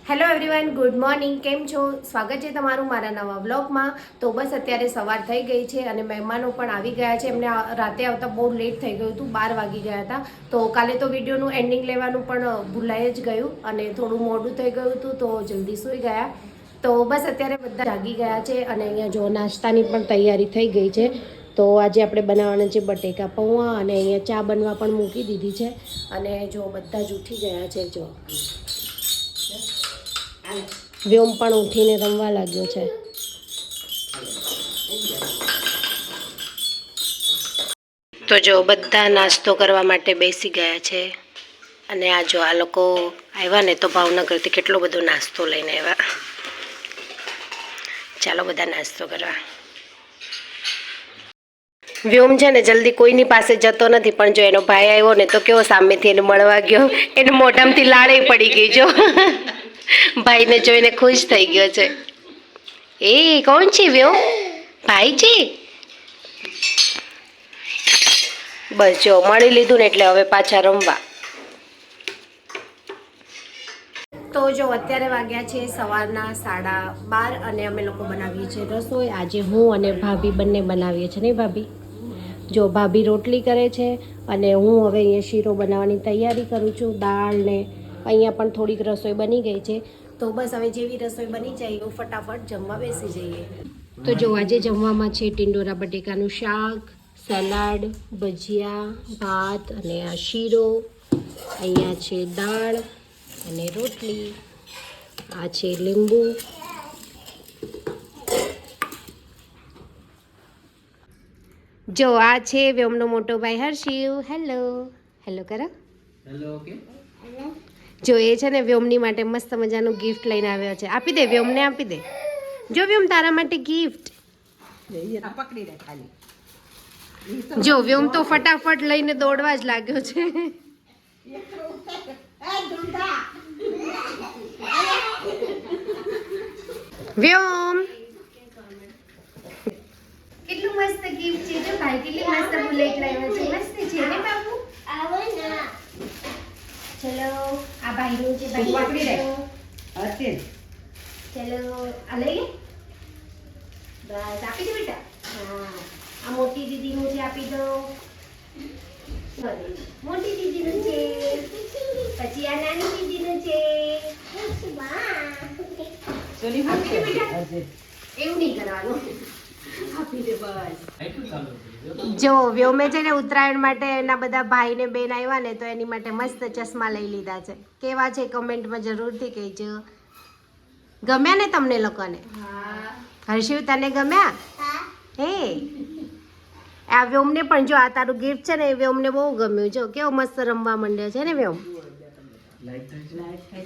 Hello everyone, good morning. કેમ છો? સ્વાગત છે તમારું મારા નવા વ્લોગમાં. તો બસ અત્યારે સવાર થઈ ગઈ છે અને મહેમાનો પણ આવી ગયા છે. એમને રાતે આવતા બહુ લેટ થઈ ગયું હતું, 12 વાગી ગયા હતા. તો કાલે તો વિડીયોનું એન્ડિંગ લેવાનું પણ ભૂલાઈ જ ગયું અને થોડું મોડું થઈ ગયું હતું, તો જલ્દી સૂઈ ગયા. તો બસ અત્યારે બધા જાગી ગયા છે અને અહીંયા જો નાસ્તાની પણ તૈયારી થઈ ગઈ છે. તો આજે આપણે બનાવવાના છે બટેકા પૌવા અને અહીંયા ચા બનવા પણ મૂકી દીધી છે અને જો બધા જ ઉઠી ગયા છે. જો વ્યોમ પણ ઉઠીને રમવા લાગ્યો છે. તો જો બધા નાસ્તો કરવા માટે બેસી ગયા છે અને આ જો આ લોકો આવ્યા ને તો ભાવનગરથી કેટલો બધો નાસ્તો લઈને આવ્યા. ચાલો બધા નાસ્તો કરવા. વ્યોમ છે ને જલ્દી કોઈની પાસે જતો નથી, પણ જો એનો ભાઈ આવ્યો ને તો કેવો સામેથી એને મળવા ગયો, એને મોઢામાંથી લાળે પડી ગઈ. જો ભાઈને જોઈને ખુશ થઈ ગયો છે. એ કોણ છે વ્યો? ભાઈ છે. બસ જો મળી લીધું ને એટલે હવે પાછા રમવા. તો જો અત્યારે વાગ્યા છે સવારના 12:30 અને અમે લોકો બનાવીએ છીએ રસોઈ. આજે હું અને ભાભી બંને બનાવીએ છીએ. નહીં ભાભી? જો ભાભી રોટલી કરે છે અને હું હવે અહીંયા શીરો બનાવવાની તૈયારી કરું છું. દાળ ને અહીંયા પણ થોડીક રસોઈ બની ગઈ છે. તો બસ હવે જેવી રસોઈ બની જાય એવું ફટાફટ જમવા બેસી જઈએ. તો જો આજે જમવામાં છે ટિંડોરા બટેકાનું શાક, સલાડ, ભજીયા, ભાત અને આ શીરો. અહીંયા છે દાળ અને રોટલી. આ છે લીંબુ. જો આ છે વ્યોમનો મોટો ભાઈ હર્ષિવ. હેલો હેલો કરો. હેલો. ઓકે. જો એ છે ને વ્યોમની માટે મસ્ત મજાનું ગિફ્ટ લઈને આવ્યો છે. આપી દે વ્યોમને, આપી દે. જો વ્યોમ તારા માટે ગિફ્ટ. પકડી લે ખાલી. જો વ્યોમ તો ફટાફટ લઈને દોડવા જ લાગ્યો છે. વ્યોમ કેટલું મસ્ત ગિફ્ટ છે. જો ભાઈ કેટલી મસ્ત બુલેટ લાવ્યો છે. મસ્ત છે ને બાબુ? ચલો આ ભાઈનું છે. ભાઈ પકડી લે. ચલો આ લઈ લે. બસ આપી દો બેટા. હા આ મોટી દીદીનું છે, આપી દો. મોટી દીદીનું છે, પછી આ નાની દીદીનું છે. આપી દે બેટા. એવું નહીં કરવાનું. આપી દે બસ. જો વ્યોમે છે ને ઉત્તરાયણ માટે એના બધા ભાઈ ને બેન આવ્યા ને તો એની માટે મસ્ત ચશ્મા લઈ લીધા છે. કેવા છે કમેન્ટમાં જરૂરથી કહેજો. ગમ્યા ને તમને લોકોને? હર્ષિવ તને ગમ્યા? હે આ વ્યોમને પણ જો આ તારું ગિફ્ટ છે ને એ વ્યોમને બહુ ગમ્યું. જો કેવો મસ્ત રમવા માંડ્યો છે ને વ્યોમ.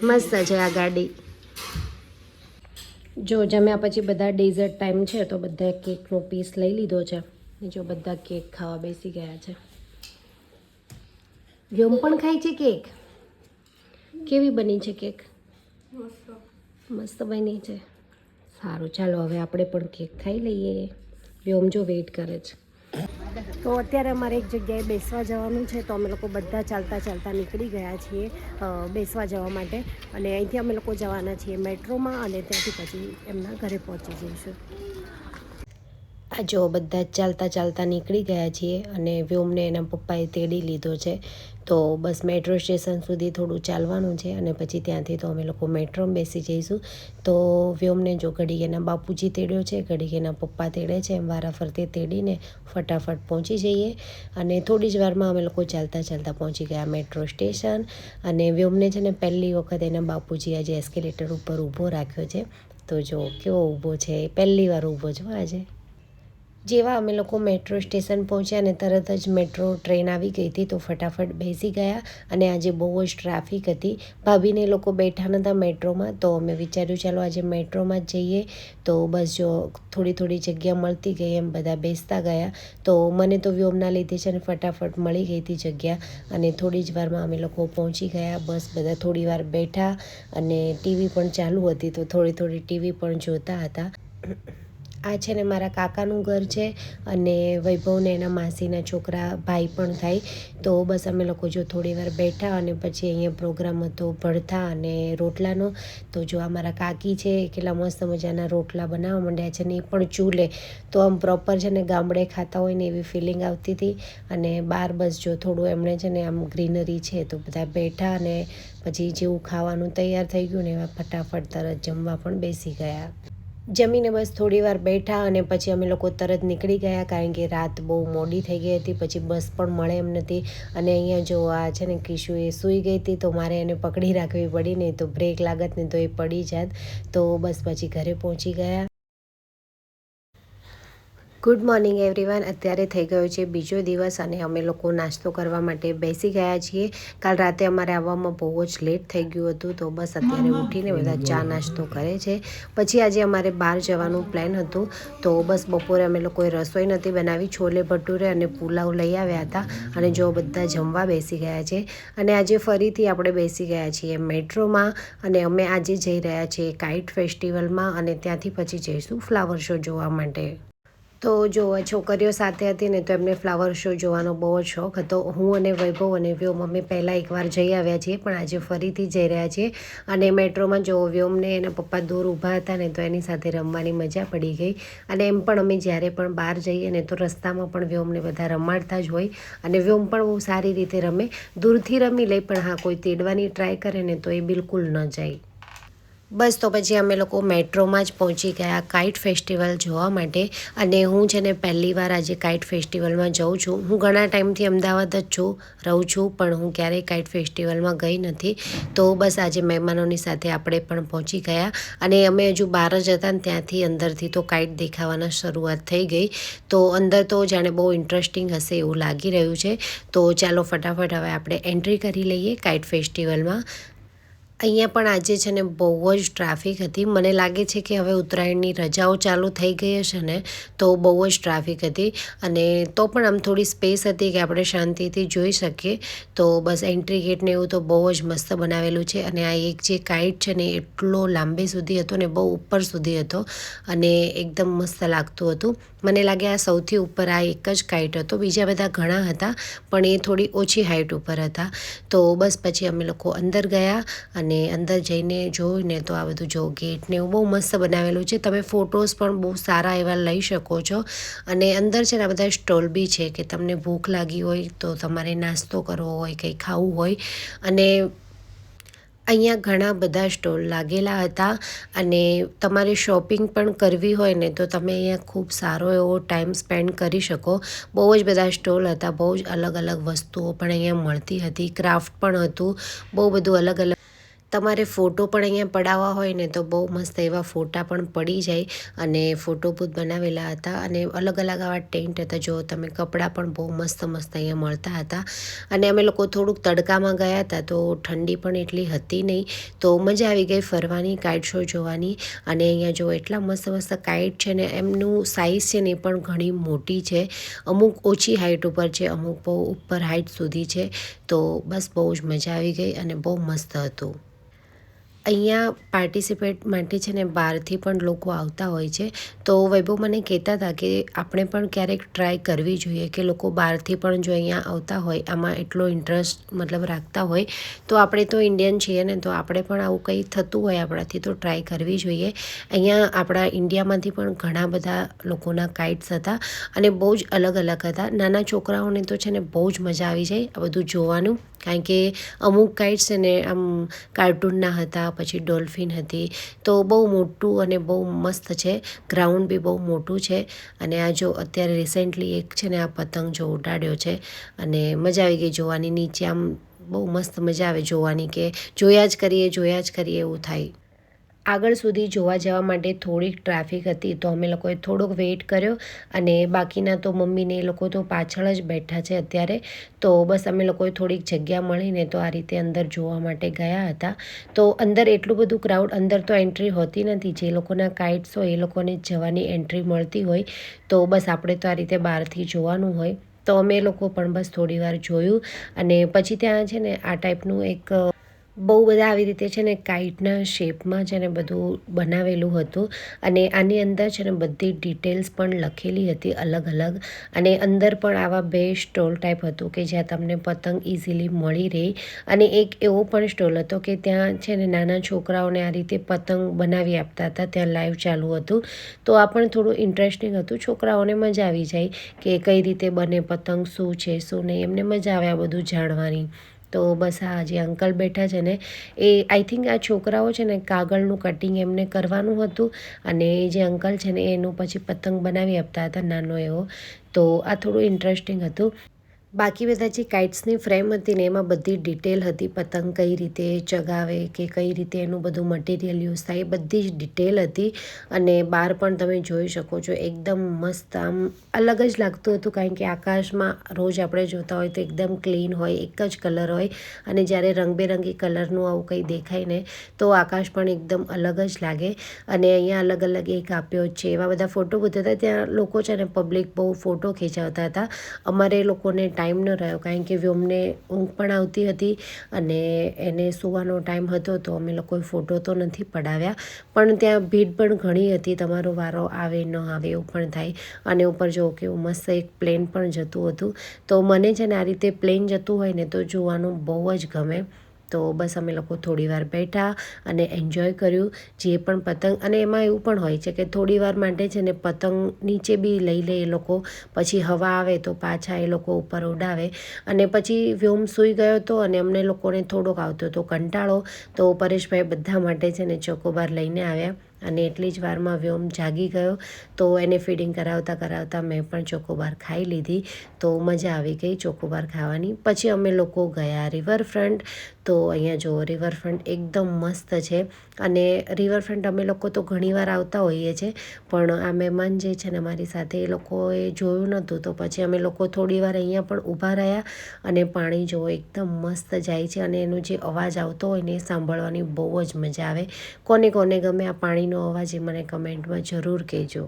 મસ્ત છે આ ગાડી. જો જમ્યા પછી બધા ડેઝર્ટ ટાઈમ છે તો બધા કેકનો પીસ લઈ લીધો છે. જો બધા કેક ખાવા બેસી ગયા છે. વ્યોમ પણ ખાય છે કેક. કેવી બની છે કેક? મસ્ત બની છે. સારું ચાલો હવે આપણે પણ કેક ખાઈ લઈએ. વ્યોમ જો વેઇટ કરે છે. તો અત્યારે અમારે એક જગ્યાએ બેસવા જવાનું છે તો અમે લોકો બધા ચાલતા ચાલતા નીકળી ગયા છીએ બેસવા જવા માટે. અને અહીંથી અમે લોકો જવાના છીએ મેટ્રોમાં અને ત્યાંથી પછી એમના ઘરે પહોંચી જઈશું. આ જો બધા ચાલતા ચાલતા નીકળી ગયા છીએ અને વ્યોમને એના પપ્પાએ તેડી લીધો છે. તો બસ મેટ્રો સ્ટેશન સુધી થોડું ચાલવાનું છે અને પછી ત્યાંથી તો અમે લોકો મેટ્રોમાં બેસી જઈશું. તો વ્યોમને જો ઘડીક એના બાપુજી તેડ્યો છે, ઘડીક એના પપ્પા તેડે છે, એમ વારા ફરતે તેડીને ફટાફટ પહોંચી જઈએ. અને થોડી જ વારમાં અમે લોકો ચાલતા ચાલતા પહોંચી ગયા મેટ્રો સ્ટેશન. અને વ્યોમને છે ને પહેલી વખત એના બાપુજી આજે એસ્કેલેટર ઉપર ઊભો રાખ્યો છે. તો જો કેવો ઊભો છે, પહેલી વાર ઊભો છો આજે. જેવા અમે લોકો મેટ્રો સ્ટેશન પહોંચ્યા ને તરત જ મેટ્રો ટ્રેન આવી ગઈ હતી તો ફટાફટ બેસી ગયા. અને આજે બહુ જ ટ્રાફિક હતી. ભાભીને લોકો બેઠા નહોતા મેટ્રોમાં તો અમે વિચાર્યું ચાલો આજે મેટ્રોમાં જ જઈએ. તો બસ જો થોડી થોડી જગ્યા મળતી ગઈ એમ બધા બેસતા ગયા. તો મને તો વ્યોમના લીધે છે ને ફટાફટ મળી ગઈ હતી જગ્યા અને થોડી જ વારમાં અમે લોકો પહોંચી ગયા. બસ બધા થોડી વાર બેઠા અને ટીવી પણ ચાલુ હતી તો થોડી થોડી ટીવી પણ જોતા હતા. આ છે ને મારા કાકાનું ઘર છે અને વૈભવને એના માસીના છોકરા ભાઈ પણ થાય. તો બસ અમે લોકો જો થોડી વાર બેઠા અને પછી અહીંયા પ્રોગ્રામ હતો ભડથા અને રોટલાનો. તો જો આ મારા કાકી છે કેટલા મસ્ત મજાના રોટલા બનાવવા માંડ્યા છે ને એ પણ ચૂલે. તો આમ પ્રોપર છે ને ગામડે ખાતા હોય ને એવી ફિલિંગ આવતી હતી. અને બહાર બસ જો થોડું એમણે છે ને આમ ગ્રીનરી છે તો બધા બેઠા અને પછી જેવું ખાવાનું તૈયાર થઈ ગયું ને એવા ફટાફટ તરત જમવા પણ બેસી ગયા. જમીને બસ થોડી વાર બેઠા અને પછી અમે લોકો તરત નીકળી ગયા કારણ કે રાત બહુ મોડી થઈ ગઈ હતી. પછી બસ પણ મળે એમ નથી. અને અહીંયા જો આ છે ને કિશુ એ સૂઈ ગઈ હતી તો મારે એને પકડી રાખવી પડી, નહીં તો બ્રેક લાગત ને તો એ પડી જાત. તો બસ પછી ઘરે પહોંચી ગયા. Good morning everyone. અત્યારે થઈ ગયો છે બીજો દિવસ અને અમે લોકો નાસ્તો કરવા માટે બેસી ગયા છીએ. કાલ રાતે અમારે આવવામાં બહુ જ લેટ થઈ ગયું હતું તો બસ અત્યારે ઉઠીને બધા ચા નાસ્તો કરે છે. પછી આજે અમારે બહાર જવાનું પ્લાન હતું તો બસ બપોરે અમે લોકોએ રસોઈ નથી બનાવી. છોલે ભટુરે અને પુલાવ લઈ આવ્યા હતા અને જો બધા જમવા બેસી ગયા છે. અને આજે ફરીથી આપણે બેસી ગયા છીએ મેટ્રોમાં અને અમે આજે જઈ રહ્યા છીએ કાઇટ ફેસ્ટિવલમાં અને ત્યાંથી પછી જઈશું ફ્લાવર શો જોવા માટે. તો જો છોકરીઓ સાથે હતી ને તો એમને ફ્લાવર શો જોવાનો બહુ જ શોખ હતો. હું અને વૈભવ અને વ્યોમ અમે પહેલાં એકવાર જઈ આવ્યા છીએ પણ આજે ફરીથી જઈ રહ્યા છીએ. અને મેટ્રોમાં જો વ્યોમને એના પપ્પા દૂર ઊભા હતા ને તો એની સાથે રમવાની મજા પડી ગઈ. અને એમ પણ અમે જ્યારે પણ બહાર જઈએ ને તો રસ્તામાં પણ વ્યોમને બધા રમાડતા જ હોય અને વ્યોમ પણ બહુ સારી રીતે રમે. દૂરથી રમી લે પણ હા કોઈ તેડવાની ટ્રાય કરે ને તો એ બિલકુલ ન જાય. બસ તો પછી અમે લોકો મેટ્રોમાં જ પહોંચી ગયા કાઇટ ફેસ્ટિવલ જોવા માટે. અને હું છે ને પહેલી વાર આજે કાઇટ ફેસ્ટિવલમાં જાઉં છું. હું ઘણા ટાઈમથી અમદાવાદ જ રહું છું પણ હું ક્યારેય કાઇટ ફેસ્ટિવલમાં ગઈ નથી. તો બસ આજે મહેમાનોની સાથે આપણે પણ પહોંચી ગયા અને અમે હજુ બહાર જ હતા ને ત્યાંથી અંદરથી તો કાઇટ દેખાવાના શરૂઆત થઈ ગઈ. તો અંદર તો જાણે બહુ ઇન્ટરેસ્ટિંગ હશે એવું લાગી રહ્યું છે. તો ચાલો ફટાફટ હવે આપણે એન્ટ્રી કરી લઈએ કાઇટ ફેસ્ટિવલમાં. અહીંયા પણ આજે છે ને બહુ જ ટ્રાફિક હતી. મને લાગે છે કે હવે ઉત્તરાયણની રજાઓ ચાલુ થઈ ગઈ હશે ને તો બહુ જ ટ્રાફિક હતી. અને તો પણ આમ થોડી સ્પેસ હતી કે આપણે શાંતિથી જોઈ શકીએ. તો બસ એન્ટ્રી ગેટને એવું તો બહુ જ મસ્ત બનાવેલું છે. અને આ એક જે કાઇટ છે ને એટલો લાંબે સુધી હતો ને બહુ ઉપર સુધી હતો અને એકદમ મસ્ત લાગતું હતું. મને લાગે આ સૌથી ઉપર આ એક જ કાઇટ હતો. બીજા બધા ઘણા હતા પણ એ થોડી ઓછી હાઇટ ઉપર હતા. તો બસ પછી અમે લોકો અંદર ગયા અને અંદર જઈને જોયું ને તો આ બધું જો ગેટ ને એવું બહુ મસ્ત બનાવેલું છે. તમે ફોટોઝ પણ બહુ સારા એવા લઈ શકો છો. અને અંદર છે ને આ બધા સ્ટોલ બી છે કે તમને ભૂખ લાગી હોય તો તમારે નાસ્તો કરવો હોય કંઈ ખાવું હોય. અને અહીંયા ઘણા બધા સ્ટોલ લાગેલા હતા અને તમારે શોપિંગ પણ કરવી હોય ને તો તમે અહીંયા ખૂબ સારો એવો ટાઈમ સ્પેન્ડ કરી શકો. બહુ જ બધા સ્ટોલ હતા. બહુ જ અલગ અલગ વસ્તુઓ પણ અહીંયા મળતી હતી. ક્રાફ્ટ પણ હતું. બહુ બધું અલગ અલગ. તમારે ફોટો પણ અહીંયા પડાવવા હોય ને તો બહુ મસ્ત એવા ફોટા પણ પડી જાય અને ફોટો બૂથ બનાવેલા હતા. અને અલગ અલગ આવા ટેન્ટ હતા. જો તમે કપડાં પણ બહુ મસ્ત મસ્ત અહીંયા મળતા હતા. અને અમે લોકો થોડુંક તડકામાં ગયા હતા તો ઠંડી પણ એટલી હતી નહીં. તો મજા આવી ગઈ ફરવાની, કાઇટ શો જોવાની. અને અહીંયા જો એટલા મસ્ત મસ્ત કાઇટ છે ને એમનું સાઇઝ છે ને એ પણ ઘણી મોટી છે. અમુક ઓછી હાઇટ ઉપર છે, અમુક બહુ ઉપર હાઇટ સુધી છે. તો બસ બહુ જ મજા આવી ગઈ અને બહુ મસ્ત હતું. અહીંયા પાર્ટિસિપેટ માટે છે ને બહારથી પણ લોકો આવતા હોય છે. તો વૈભવ મને કહેતા હતા કે આપણે પણ ક્યારેક ટ્રાય કરવી જોઈએ કે લોકો બહારથી પણ જો અહીંયા આવતા હોય, આમાં એટલો ઇન્ટરેસ્ટ મતલબ રાખતા હોય તો આપણે તો ઇન્ડિયન છીએ ને તો આપણે પણ આવું કંઈ થતું હોય આપણાથી તો ટ્રાય કરવી જોઈએ. અહીંયા આપણા ઇન્ડિયામાંથી પણ ઘણા બધા લોકોના કાઇટ્સ હતા અને બહુ જ અલગ અલગ હતા. નાના છોકરાઓને તો છે ને બહુ જ મજા આવી જાય આ બધું જોવાનું. કારણ કે અમુક કાઇટ્સ છે ને આમ કાર્ટૂનના હતા, પછી ડોલ્ફિન હતી. તો બહુ મોટું અને બહુ મસ્ત છે. ગ્રાઉન્ડ બી બહુ મોટું છે. અને આ જો અત્યારે રિસેન્ટલી એક છે ને આ પતંગ જો ઉડાડ્યો છે અને મજા આવી ગઈ જોવાની. નીચે આમ બહુ મસ્ત મજા આવે જોવાની કે જોયા જ કરીએ એવું થાય. આગળ સુધી જોવા જવા માટે થોડીક ટ્રાફિક હતી તો અમે લોકોએ થોડોક વેઇટ કર્યો અને બાકીના તો મમ્મીને એ લોકો તો પાછળ જ બેઠા છે અત્યારે. તો બસ અમે લોકોએ થોડીક જગ્યા મળીને તો આ રીતે અંદર જોવા માટે ગયા હતા. તો અંદર એટલું બધું ક્રાઉડ, અંદર તો એન્ટ્રી હોતી નથી. જે લોકોના કાઇટ્સ હોય એ લોકોને જવાની એન્ટ્રી મળતી હોય. તો બસ આપણે તો આ રીતે બહારથી જોવાનું હોય. તો અમે લોકો પણ બસ થોડી વાર જોયું અને પછી ત્યાં છે ને આ ટાઈપનું એક બહુ બધા આવી રીતે છે ને કાઇટના શેપમાં છે ને બધું બનાવેલું હતું અને આની અંદર છે ને બધી ડિટેલ્સ પણ લખેલી હતી અલગ અલગ અને અંદર પણ આવા 2 સ્ટોલ ટાઈપ હતું કે જ્યાં તમને પતંગ ઇઝીલી મળી રહે અને એક એવો પણ સ્ટોલ હતો કે ત્યાં છે ને નાના છોકરાઓને આ રીતે પતંગ બનાવી આપતા હતા, ત્યાં લાઈવ ચાલુ હતું. તો આ પણ થોડું ઇન્ટરેસ્ટિંગ હતું, છોકરાઓને મજા આવી જાય કે કઈ રીતે બને પતંગ, શું છે શું નહીં, એમને મજા આવે આ બધું જાણવાની. તો બસ આ જે અંકલ બેઠા છે ને એ આઈ થિંક આ છોકરાઓ છે ને કાગળનું કટિંગ એમને કરવાનું હતું અને જે અંકલ છે ને એનું પછી પતંગ બનાવી આપતા હતા નાનો એવો. તો આ થોડું ઇન્ટરેસ્ટિંગ હતું. બાકી બધા જે કાઇટ્સની ફ્રેમ હતી ને એમાં બધી ડિટેલ હતી, પતંગ કઈ રીતે ચગાવે કે કઈ રીતે એનું બધું મટીરિયલ યુઝ થાય એ બધી જ ડિટેલ હતી. અને બહાર પણ તમે જોઈ શકો છો એકદમ મસ્ત આમ અલગ જ લાગતું હતું, કારણ કે આકાશમાં રોજ આપણે જોતા હોય તો એકદમ ક્લીન હોય, એક જ કલર હોય અને જ્યારે રંગબેરંગી કલરનું આવું કંઈ દેખાય ને તો આકાશ પણ એકદમ અલગ જ લાગે. અને અહીંયા અલગ અલગ એક આપ્યો છે, એવા બધા ફોટો બધા હતા. ત્યાં લોકો છે ને પબ્લિક બહુ ફોટો ખેંચાવતા હતા. અમારે લોકોને ટાઈમ ન રહ્યો કારણ કે વ્યોમને ઊંઘ પણ આવતી હતી અને એને સૂવાનો ટાઈમ હતો તો અમે લોકોએ ફોટો તો નથી પડાવ્યા. પણ ત્યાં ભીડ પણ ઘણી હતી, તમારો વારો આવે ન આવે એવું પણ થાય. અને ઉપર જો કેવું મસ્ત એક પ્લેન પણ જતું હતું. તો મને છે ને આ રીતે પ્લેન જતું હોય ને તો જોવાનું બહુ જ ગમે. તો બસ અમે લોકો થોડી વાર બેઠા અને એન્જોય કર્યું જે પણ પતંગ. અને એમાં એવું પણ હોય છે કે થોડી વાર માટે છે ને પતંગ નીચે બી લઈ લે એ લોકો, પછી હવા આવે તો પાછા એ લોકો ઉપર ઉડાવે. અને પછી વ્યોમ સૂઈ ગયો હતો અને અમને લોકોને થોડોક આવતો હતો કંટાળો, તો પરેશભાઈ બધા માટે છે ને ચોકોબાર લઈને આવ્યા અને એટલી જ વારમાં વ્યોમ જાગી ગયો. તો એને ફીડિંગ કરાવતા કરાવતા મેં પણ ચોકોબાર ખાઈ લીધી. તો મજા આવી ગઈ ચોકોબાર ખાવાની. પછી અમે લોકો ગયા રિવરફ્રન્ટ. તો અહીંયા જો રિવરફ્રન્ટ એકદમ મસ્ત છે અને રિવરફ્રન્ટ અમે લોકો તો ઘણીવાર આવતા હોઈએ છીએ, પણ આ મહેમાન જે છે ને મારી સાથે એ લોકોએ જોયું નહોતું. તો પછી અમે લોકો થોડી વાર અહીંયા પણ ઊભા રહ્યા અને પાણી જો એકદમ મસ્ત જાય છે અને એનો જે અવાજ આવતો હોય ને એ સાંભળવાની બહુ જ મજા આવે. કોને કોને ગમે આ પાણીનો અવાજ એ મને કમેન્ટમાં જરૂર કહેજો.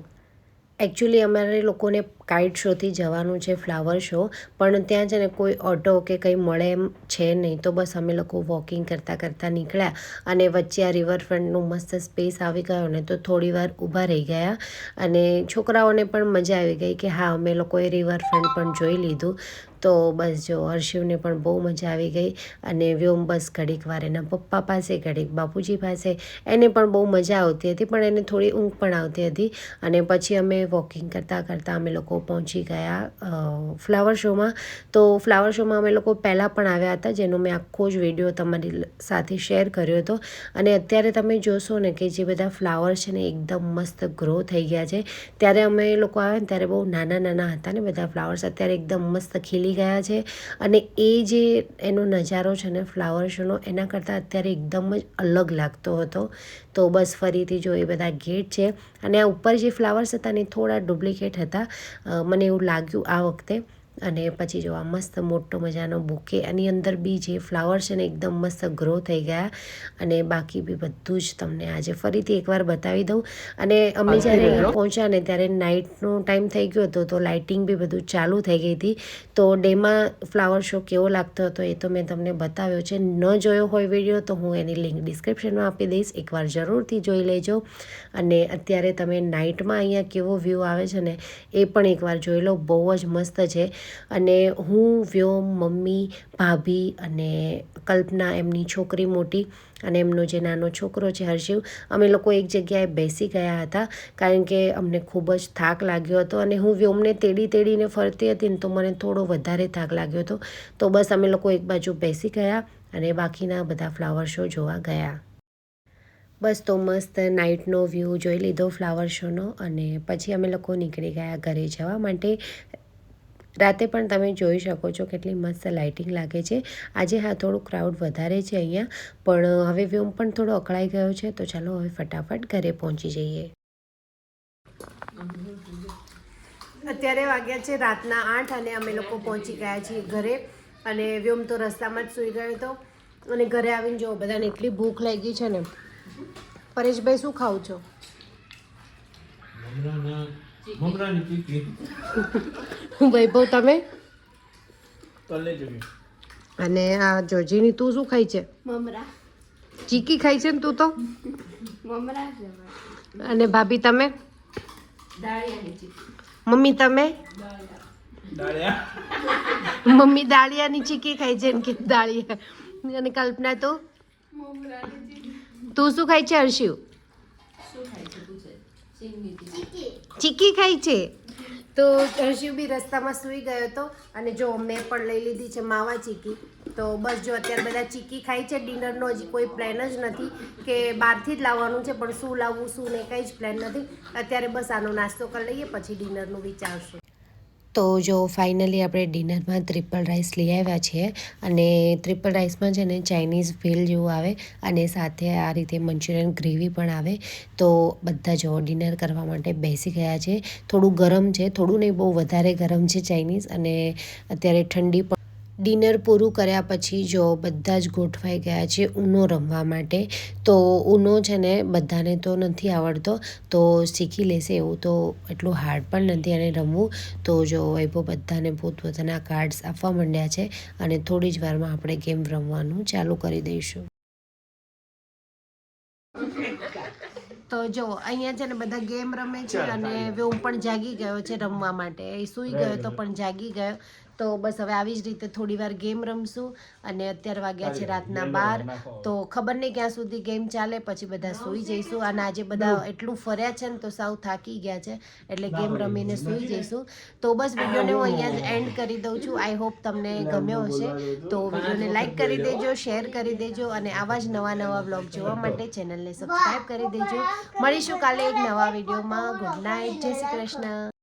એકચ્યુઅલી અમારે લોકોને કાઇટ શોથી જવાનું છે, ફ્લાવર શો, પણ ત્યાં છે ને કોઈ ઓટો કે કંઈ મળે એમ છે નહીં. તો બસ અમે લોકો વોકિંગ કરતાં કરતાં નીકળ્યા અને વચ્ચે આ રિવરફ્રન્ટનું મસ્ત સ્પેસ આવી ગયો ને તો થોડી વાર ઊભા રહી ગયા અને છોકરાઓને પણ મજા આવી ગઈ કે હા અમે લોકોએ રિવરફ્રન્ટ પણ જોઈ લીધું. તો બસ જો હર્ષિવને પણ બહુ મજા આવી ગઈ અને વ્યોમ બસ ઘડીક વાર એના પપ્પા પાસે, ઘડીક બાપુજી પાસે. એને પણ બહુ મજા આવતી હતી પણ એને થોડી ઊંઘ પણ આવતી હતી. અને પછી અમે વોકિંગ કરતાં કરતાં અમે લોકો પહોંચી ગયા ફ્લાવર શોમાં. તો ફ્લાવર શોમાં અમે લોકો પહેલાં પણ આવ્યા હતા, જેનો મેં આખો જ વિડીયો તમારી સાથે શેર કર્યો હતો. અને અત્યારે તમે જોશો ને કે જે બધા ફ્લાવર છે ને એકદમ મસ્ત ગ્રો થઈ ગયા છે. ત્યારે અમે લોકો આવ્યા ને ત્યારે બહુ નાના નાના હતા ને બધા ફ્લાવર્સ, અત્યારે એકદમ મસ્ત ખીલી ગયા છે. અને એ જે એનો નજારો છે ને ફ્લાવર શોનો, એના કરતાં અત્યારે એકદમ જ અલગ લાગતો હતો. તો બસ ફરીથી જો એ બધા ગેટ છે અને આ ઉપર જે ફ્લાવર્સ હતા ને થોડા ડુપ્લિકેટ હતા, મને એવું લાગ્યું આ વખતે. અને પછી જો આ મસ્ત મોટો મજાનો બુકે, આની અંદર બી જે ફ્લાવર છે ને એકદમ મસ્ત ગ્રો થઈ ગયા. અને બાકી બી બધું જ તમને આજે ફરીથી એકવાર બતાવી દઉં. અને અમે જ્યારે અહીંયા પહોંચ્યા ને ત્યારે નાઇટનો ટાઈમ થઈ ગયો હતો, તો લાઇટિંગ બી બધું ચાલુ થઈ ગઈ હતી. તો ડેમાં ફ્લાવર શો કેવો લાગતો હતો એ તો મેં તમને બતાવ્યો છે. ન જોયો હોય વિડીયો તો હું એની લિંક ડિસ્ક્રિપ્શનમાં આપી દઈશ, એકવાર જરૂરથી જોઈ લેજો. અને અત્યારે તમે નાઇટમાં અહીંયા કેવો વ્યૂ આવે છે ને એ પણ એકવાર જોઈ લો, બહુ જ મસ્ત છે. અને હું, વ્યોમ, મમ્મી, ભાભી અને કલ્પના એમની છોકરી મોટી અને એમનો જે નાનો છોકરો છે હર્ષિવ, અમે લોકો એક જગ્યાએ બેસી ગયા હતા કારણ કે અમને ખૂબ જ થાક લાગ્યો હતો. અને હું વ્યોમને તેડીને ફરતી હતી ને તો મને થોડો વધારે થાક લાગ્યો હતો. તો બસ અમે લોકો એક બાજુ બેસી ગયા અને બાકીના બધા ફ્લાવર શો જોવા ગયા. બસ તો મસ્ત નાઇટનો વ્યૂ જોઈ લીધો ફ્લાવર શોનો અને પછી અમે લોકો નીકળી ગયા ઘરે જવા માટે. રાતે પણ તમે જોઈ શકો છો કેટલી મસ્ત લાઇટિંગ લાગે છે. આજે હા થોડું ક્રાઉડ વધારે છે અહીંયા, પણ હવે વ્યોમ પણ થોડો અકળાઈ ગયો છે. તો ચાલો હવે ફટાફટ ઘરે પહોંચી જઈએ. અત્યારે વાગ્યા છે રાતના 8 અને અમે લોકો પહોંચી ગયા છીએ ઘરે. અને વ્યોમ તો રસ્તામાં જ સૂઈ ગયો હતો. અને ઘરે આવીને જો બધાને એટલી ભૂખ લાગી છે ને. પરેશભાઈ શું ખાવ છો? વૈભવ તમે? કલેજરી. અને આ જોજીની તું શું ખાઈ છે? મમરા. ચીકી ખાઈ છે ને તું તો? મમરા છે. અને ભાભી તમે? દાળિયાની ચીકી. મમ્મી તમે? મમ્મી દાળિયાની ચીકી ખાઈ છે ને કે દાળિયા. અને કલ્પના તું? મમરાની ચીકી. તું શું ખાઈ છે હર્ષિવ? શું ખાય છે પૂછે? સિંગની ચીકી. ચીકી ખાઈ છે. તો હર્ષિવ બી રસ્તામાં સૂઈ ગયો હતો અને જો મેં પણ લઈ લીધી છે માવા ચીકી. તો બસ જો અત્યારે બધા ચીકી ખાઈ છે. ડિનરનો હજી કોઈ પ્લાન જ નથી કે બહારથી જ લાવવાનું છે, પણ શું લાવવું શું નહીં કંઈ જ પ્લાન નથી. અત્યારે બસ આનો નાસ્તો કરી લઈએ પછી ડિનરનું વિચારશું. તો જો ફાઇનલી આપણે ડિનરમાં ટ્રિપલ રાઈસ લઈ આવ્યા છીએ અને ટ્રિપલ રાઈસમાં છે ને ચાઇનીઝ ભેલ જેવું આવે અને સાથે આ રીતે મંચુરિયન ગ્રેવી પણ આવે. તો બધા જો ડિનર કરવા માટે બેસી ગયા છે. થોડું ગરમ છે, થોડું નહીં બહુ વધારે ગરમ છે ચાઇનીઝ, અને અત્યારે ઠંડી પણ. ડિનર પૂરું કર્યા પછી જો બધા જ ગોઠવાઈ ગયા છે ઊનો રમવા માટે. તો ઊનો છે ને બધાને તો નથી આવડતો, તો શીખી લેશે એવું તો એટલું હાર્ડ પણ નથી અને રમવું. તો જો વૈભવ બધાને પોતપોતાના કાર્ડ્સ આપવા માંડ્યા છે અને થોડી જ વારમાં આપણે ગેમ રમવાનું ચાલુ કરી દઈશું. તો જો અહીંયા છે ને બધા ગેમ રમે છે અને હું પણ જાગી ગયો છે રમવા માટે. એ સૂઈ ગયો તો પણ જાગી ગયો. તો બસ હવે આવી જ રીતે થોડી વાર ગેમ રમશું. અને અત્યારે વાગ્યા છે રાતના 12. તો ખબર નહીં ક્યાં સુધી ગેમ ચાલે, પછી બધા સૂઈ જઈશું. અને આજે બધા એટલું ફર્યા છે ને તો સાવ થાકી ગયા છે, એટલે ગેમ રમીને સૂઈ જઈશું. તો બસ વિડીયોને હું અહીંયા જ એન્ડ કરી દઉં છું. આઈ હોપ તમને ગમ્યો હશે. તો વિડીયોને લાઇક કરી દેજો, શેર કરી દેજો અને આવા જ નવા વ્લોગ જોવા માટે ચેનલને સબસ્ક્રાઈબ કરી દેજો. મળીશું કાલે એક નવા વિડીયોમાં. ગુડ નાઇટ, જય શ્રી કૃષ્ણ.